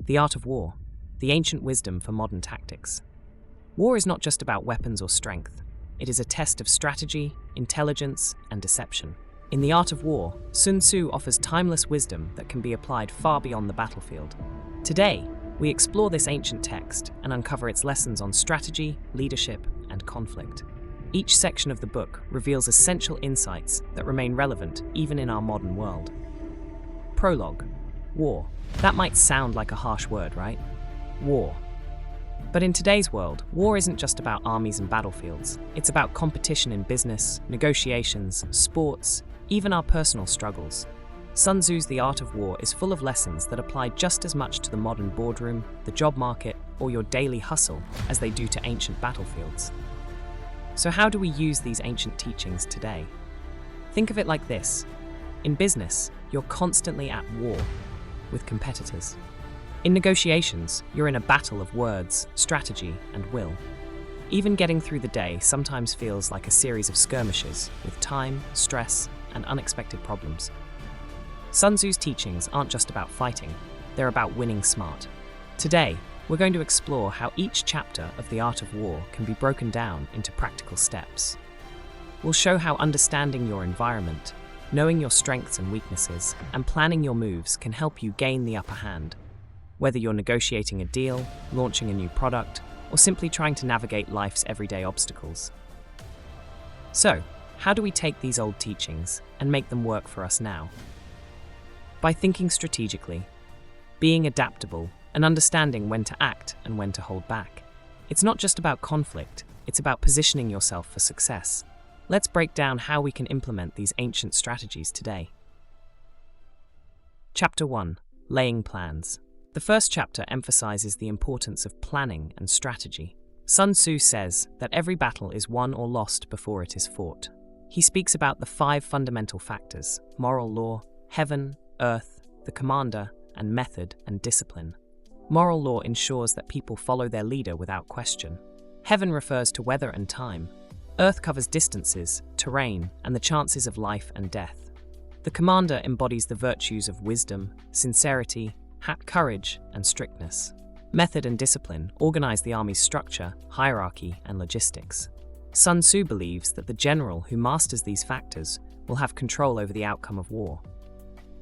The Art of War, the ancient wisdom for modern tactics. War is not just about weapons or strength. It is a test of strategy, intelligence, and deception. In The Art of War, Sun Tzu offers timeless wisdom that can be applied far beyond the battlefield. Today, we explore this ancient text and uncover its lessons on strategy, leadership, and conflict. Each section of the book reveals essential insights that remain relevant even in our modern world. Prologue. War. That might sound like a harsh word, right? War. But in today's world, war isn't just about armies and battlefields. It's about competition in business, negotiations, sports, even our personal struggles. Sun Tzu's The Art of War is full of lessons that apply just as much to the modern boardroom, the job market, or your daily hustle as they do to ancient battlefields. So how do we use these ancient teachings today? Think of it like this. In business, you're constantly at war with competitors. In negotiations, you're in a battle of words, strategy, and will. Even getting through the day sometimes feels like a series of skirmishes with time, stress, and unexpected problems. Sun Tzu's teachings aren't just about fighting, they're about winning smart. Today, we're going to explore how each chapter of The Art of War can be broken down into practical steps. We'll show how understanding your environment, knowing your strengths and weaknesses, and planning your moves can help you gain the upper hand. Whether you're negotiating a deal, launching a new product, or simply trying to navigate life's everyday obstacles. So, how do we take these old teachings and make them work for us now? By thinking strategically, being adaptable, and understanding when to act and when to hold back. It's not just about conflict, it's about positioning yourself for success. Let's break down how we can implement these ancient strategies today. Chapter 1. Laying plans. The first chapter emphasizes the importance of planning and strategy. Sun Tzu says that every battle is won or lost before it is fought. He speaks about the 5 fundamental factors: moral law, heaven, earth, the commander, and method and discipline. Moral law ensures that people follow their leader without question. Heaven refers to weather and time. Earth covers distances, terrain, and the chances of life and death. The commander embodies the virtues of wisdom, sincerity, courage, and strictness. Method and discipline organize the army's structure, hierarchy, and logistics. Sun Tzu believes that the general who masters these factors will have control over the outcome of war.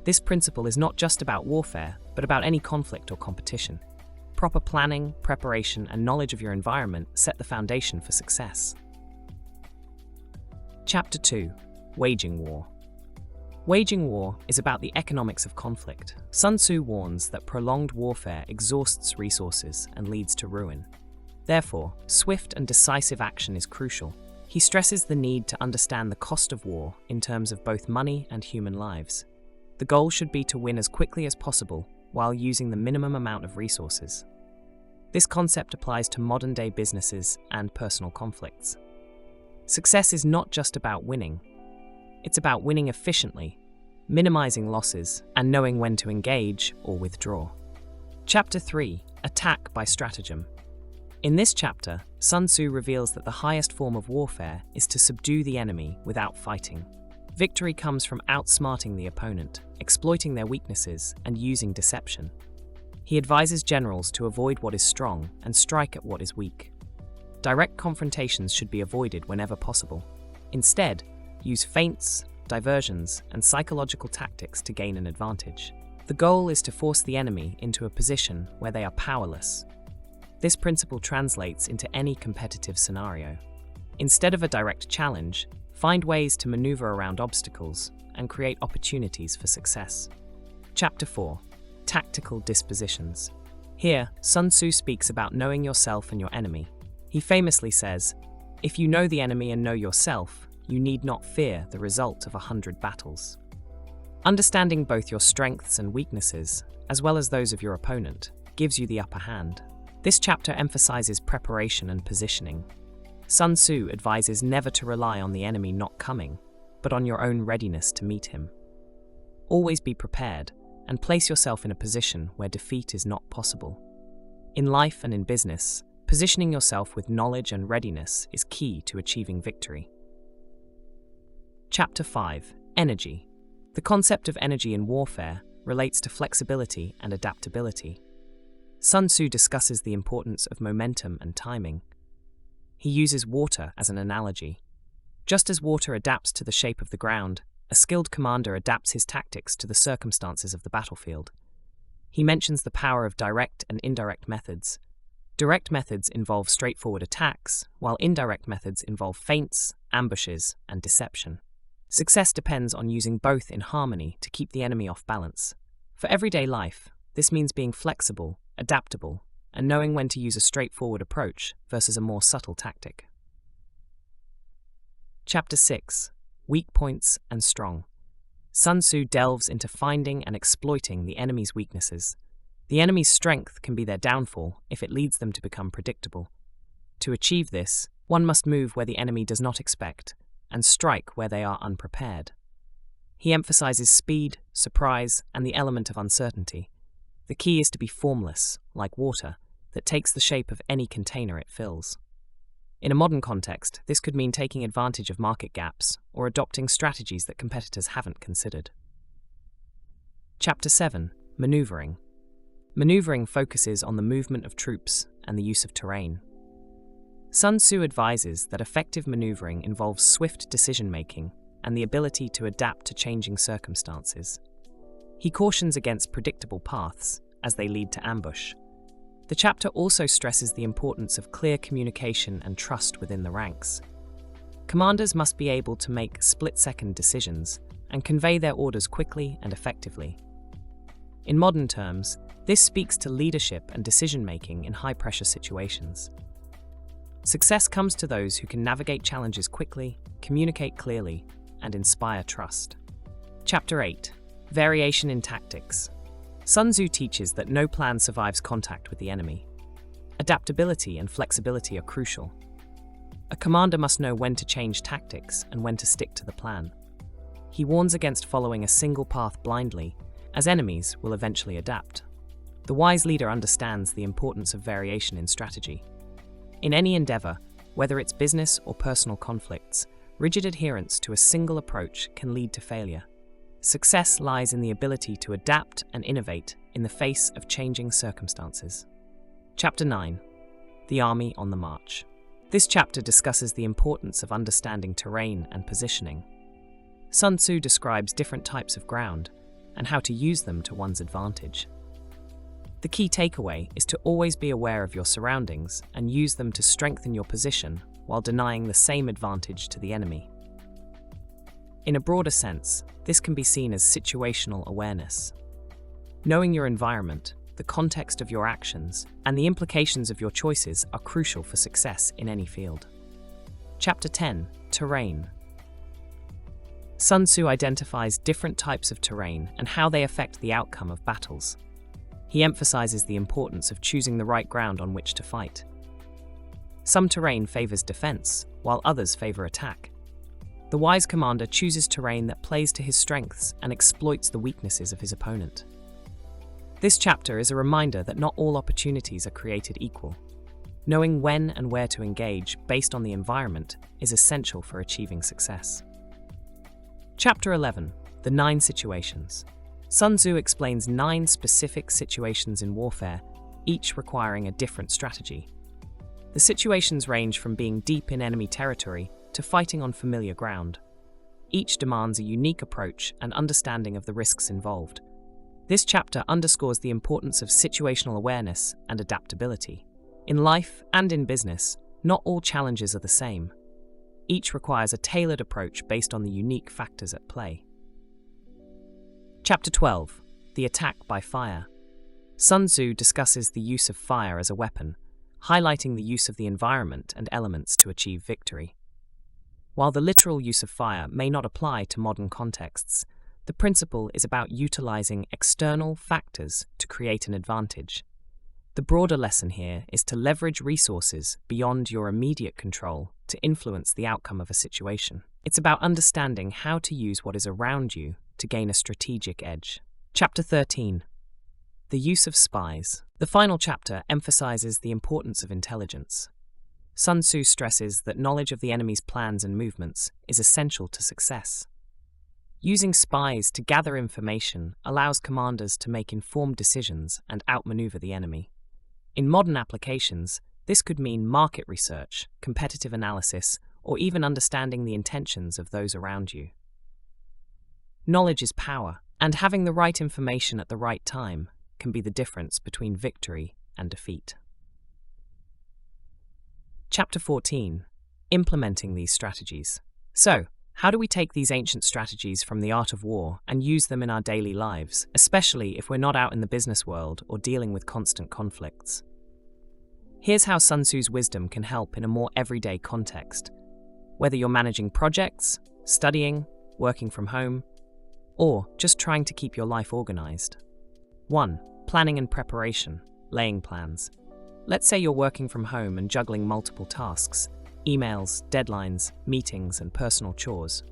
This principle is not just about warfare, but about any conflict or competition. Proper planning, preparation, and knowledge of your environment set the foundation for success. Chapter 2. Waging War. Waging war is about the economics of conflict. Sun Tzu warns that prolonged warfare exhausts resources and leads to ruin. Therefore, swift and decisive action is crucial. He stresses the need to understand the cost of war in terms of both money and human lives. The goal should be to win as quickly as possible while using the minimum amount of resources. This concept applies to modern-day businesses and personal conflicts. Success is not just about winning. It's about winning efficiently, minimizing losses, and knowing when to engage or withdraw. Chapter 3. Attack by Stratagem. In this chapter, Sun Tzu reveals that the highest form of warfare is to subdue the enemy without fighting. Victory comes from outsmarting the opponent, exploiting their weaknesses, and using deception. He advises generals to avoid what is strong and strike at what is weak. Direct confrontations should be avoided whenever possible. Instead, use feints, diversions, and psychological tactics to gain an advantage. The goal is to force the enemy into a position where they are powerless. This principle translates into any competitive scenario. Instead of a direct challenge, find ways to maneuver around obstacles and create opportunities for success. Chapter 4. Tactical Dispositions. Here, Sun Tzu speaks about knowing yourself and your enemy. He famously says, "If you know the enemy and know yourself, you need not fear the result of 100 battles." Understanding both your strengths and weaknesses, as well as those of your opponent, gives you the upper hand. This chapter emphasizes preparation and positioning. Sun Tzu advises never to rely on the enemy not coming, but on your own readiness to meet him. Always be prepared, and place yourself in a position where defeat is not possible. In life and in business, positioning yourself with knowledge and readiness is key to achieving victory. Chapter 5. Energy. The concept of energy in warfare relates to flexibility and adaptability. Sun Tzu discusses the importance of momentum and timing. He uses water as an analogy. Just as water adapts to the shape of the ground, a skilled commander adapts his tactics to the circumstances of the battlefield. He mentions the power of direct and indirect methods. Direct methods involve straightforward attacks, while indirect methods involve feints, ambushes, and deception. Success depends on using both in harmony to keep the enemy off balance. For everyday life, this means being flexible, adaptable, and knowing when to use a straightforward approach versus a more subtle tactic. Chapter 6: Weak Points and Strong. Sun Tzu delves into finding and exploiting the enemy's weaknesses. The enemy's strength can be their downfall if it leads them to become predictable. To achieve this, one must move where the enemy does not expect and strike where they are unprepared. He emphasizes speed, surprise, and the element of uncertainty. The key is to be formless, like water, that takes the shape of any container it fills. In a modern context, this could mean taking advantage of market gaps or adopting strategies that competitors haven't considered. Chapter 7: Maneuvering. Maneuvering focuses on the movement of troops and the use of terrain. Sun Tzu advises that effective maneuvering involves swift decision-making and the ability to adapt to changing circumstances. He cautions against predictable paths, as they lead to ambush. The chapter also stresses the importance of clear communication and trust within the ranks. Commanders must be able to make split-second decisions and convey their orders quickly and effectively. In modern terms, this speaks to leadership and decision-making in high-pressure situations. Success comes to those who can navigate challenges quickly, communicate clearly, and inspire trust. Chapter 8: Variation in Tactics. Sun Tzu teaches that no plan survives contact with the enemy. Adaptability and flexibility are crucial. A commander must know when to change tactics and when to stick to the plan. He warns against following a single path blindly, as enemies will eventually adapt. The wise leader understands the importance of variation in strategy. In any endeavor, whether it's business or personal conflicts, rigid adherence to a single approach can lead to failure. Success lies in the ability to adapt and innovate in the face of changing circumstances. Chapter 9: The Army on the March. This chapter discusses the importance of understanding terrain and positioning. Sun Tzu describes different types of ground and how to use them to one's advantage. The key takeaway is to always be aware of your surroundings and use them to strengthen your position while denying the same advantage to the enemy. In a broader sense, this can be seen as situational awareness. Knowing your environment, the context of your actions, and the implications of your choices are crucial for success in any field. Chapter 10: Terrain. Sun Tzu identifies different types of terrain and how they affect the outcome of battles. He emphasizes the importance of choosing the right ground on which to fight. Some terrain favors defense, while others favor attack. The wise commander chooses terrain that plays to his strengths and exploits the weaknesses of his opponent. This chapter is a reminder that not all opportunities are created equal. Knowing when and where to engage based on the environment is essential for achieving success. Chapter 11: The 9 Situations. Sun Tzu explains 9 specific situations in warfare, each requiring a different strategy. The situations range from being deep in enemy territory to fighting on familiar ground. Each demands a unique approach and understanding of the risks involved. This chapter underscores the importance of situational awareness and adaptability. In life and in business, not all challenges are the same. Each requires a tailored approach based on the unique factors at play. Chapter 12: The Attack by Fire. Sun Tzu discusses the use of fire as a weapon, highlighting the use of the environment and elements to achieve victory. While the literal use of fire may not apply to modern contexts, the principle is about utilizing external factors to create an advantage. The broader lesson here is to leverage resources beyond your immediate control to influence the outcome of a situation. It's about understanding how to use what is around you to gain a strategic edge. Chapter 13: The Use of Spies. The final chapter emphasizes the importance of intelligence. Sun Tzu stresses that knowledge of the enemy's plans and movements is essential to success. Using spies to gather information allows commanders to make informed decisions and outmaneuver the enemy. In modern applications, this could mean market research, competitive analysis, or even understanding the intentions of those around you. Knowledge is power, and having the right information at the right time can be the difference between victory and defeat. Chapter 14. Implementing these strategies. So, how do we take these ancient strategies from the art of war and use them in our daily lives, especially if we're not out in the business world or dealing with constant conflicts? Here's how Sun Tzu's wisdom can help in a more everyday context, whether you're managing projects, studying, working from home, or just trying to keep your life organized. 1. Planning and preparation, laying plans. Let's say you're working from home and juggling multiple tasks, emails, deadlines, meetings, and personal chores.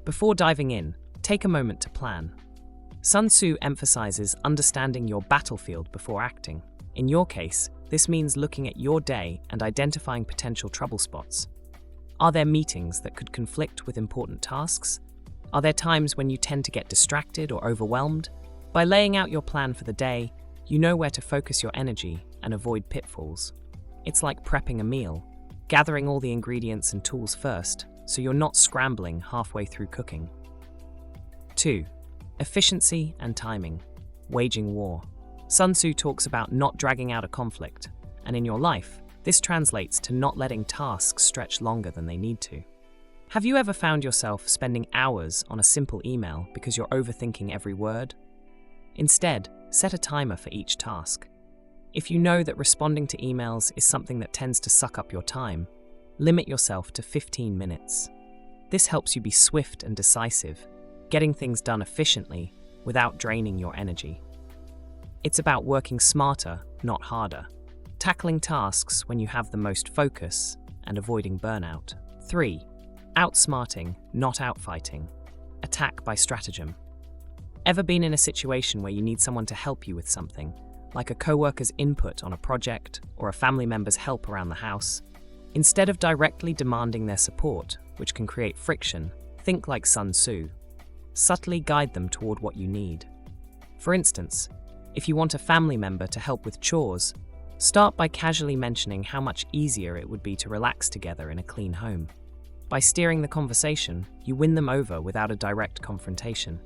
Before diving in, take a moment to plan. Sun Tzu emphasizes understanding your battlefield before acting. In your case, this means looking at your day and identifying potential trouble spots. Are there meetings that could conflict with important tasks? Are there times when you tend to get distracted or overwhelmed? By laying out your plan for the day, you know where to focus your energy and avoid pitfalls. It's like prepping a meal, gathering all the ingredients and tools first, so you're not scrambling halfway through cooking. 2. Efficiency and timing, waging war. Sun Tzu talks about not dragging out a conflict, and in your life, this translates to not letting tasks stretch longer than they need to. Have you ever found yourself spending hours on a simple email because you're overthinking every word? Instead, set a timer for each task. If you know that responding to emails is something that tends to suck up your time, limit yourself to 15 minutes. This helps you be swift and decisive, getting things done efficiently without draining your energy. It's about working smarter, not harder, tackling tasks when you have the most focus and avoiding burnout. 3. Outsmarting, not outfighting, attack by stratagem. Ever been in a situation where you need someone to help you with something, like a coworker's input on a project or a family member's help around the house? Instead of directly demanding their support, which can create friction, think like Sun Tzu. Subtly guide them toward what you need. For instance, if you want a family member to help with chores, start by casually mentioning how much easier it would be to relax together in a clean home. By steering the conversation, you win them over without a direct confrontation.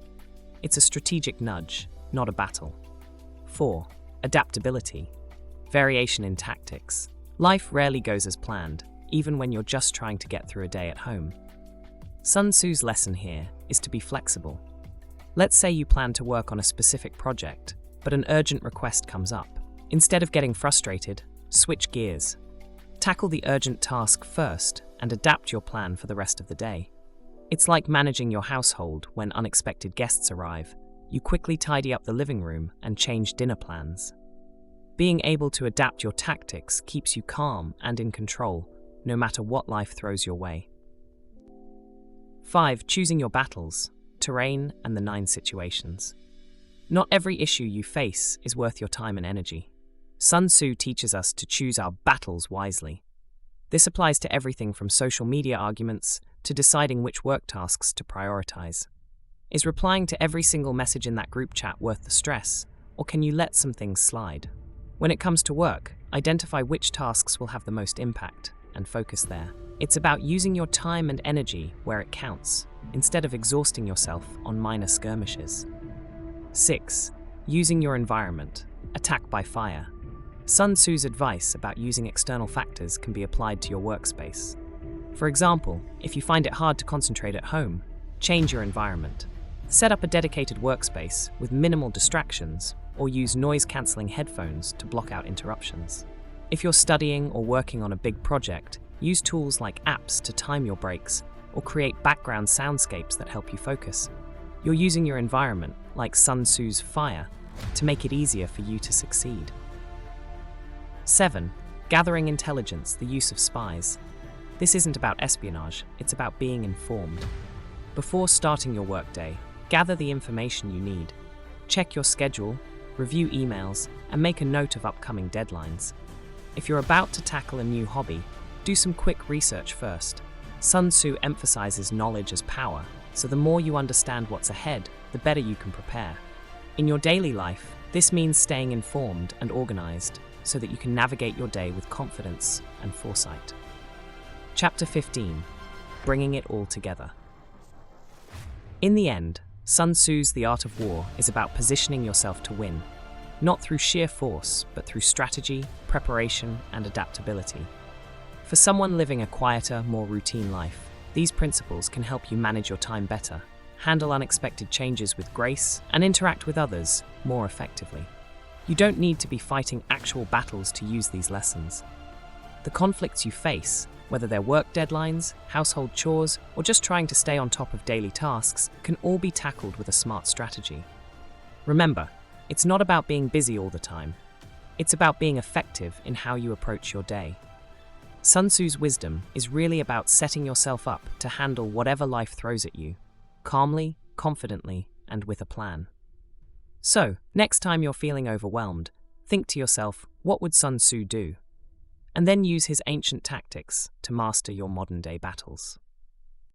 It's a strategic nudge, not a battle. 4. Adaptability, variation in tactics. Life rarely goes as planned, even when you're just trying to get through a day at home. Sun Tzu's lesson here is to be flexible. Let's say you plan to work on a specific project, but an urgent request comes up. Instead of getting frustrated, switch gears. Tackle the urgent task first and adapt your plan for the rest of the day. It's like managing your household when unexpected guests arrive. You quickly tidy up the living room and change dinner plans. Being able to adapt your tactics keeps you calm and in control, no matter what life throws your way. 5. Choosing your battles, terrain, and the 9 situations. Not every issue you face is worth your time and energy. Sun Tzu teaches us to choose our battles wisely. This applies to everything from social media arguments to deciding which work tasks to prioritize. Is replying to every single message in that group chat worth the stress, or can you let some things slide? When it comes to work, identify which tasks will have the most impact and focus there. It's about using your time and energy where it counts, instead of exhausting yourself on minor skirmishes. 6. Using your environment, attack by fire. Sun Tzu's advice about using external factors can be applied to your workspace. For example, if you find it hard to concentrate at home, change your environment. Set up a dedicated workspace with minimal distractions, or use noise-cancelling headphones to block out interruptions. If you're studying or working on a big project, use tools like apps to time your breaks or create background soundscapes that help you focus. You're using your environment, like Sun Tzu's fire, to make it easier for you to succeed. 7. Gathering intelligence, the use of spies. This isn't about espionage, it's about being informed. Before starting your workday, gather the information you need. Check your schedule, review emails, and make a note of upcoming deadlines. If you're about to tackle a new hobby, do some quick research first. Sun Tzu emphasizes knowledge as power, so the more you understand what's ahead, the better you can prepare. In your daily life, this means staying informed and organized. so that you can navigate your day with confidence and foresight. Chapter 15: Bringing it all together. In the end, Sun Tzu's The Art of War is about positioning yourself to win, not through sheer force, but through strategy, preparation, and adaptability. For someone living a quieter, more routine life, these principles can help you manage your time better, handle unexpected changes with grace, and interact with others more effectively. You don't need to be fighting actual battles to use these lessons. The conflicts you face, whether they're work deadlines, household chores, or just trying to stay on top of daily tasks, can all be tackled with a smart strategy. Remember, it's not about being busy all the time. It's about being effective in how you approach your day. Sun Tzu's wisdom is really about setting yourself up to handle whatever life throws at you, calmly, confidently, and with a plan. So, next time you're feeling overwhelmed, think to yourself, what would Sun Tzu do? And then use his ancient tactics to master your modern-day battles.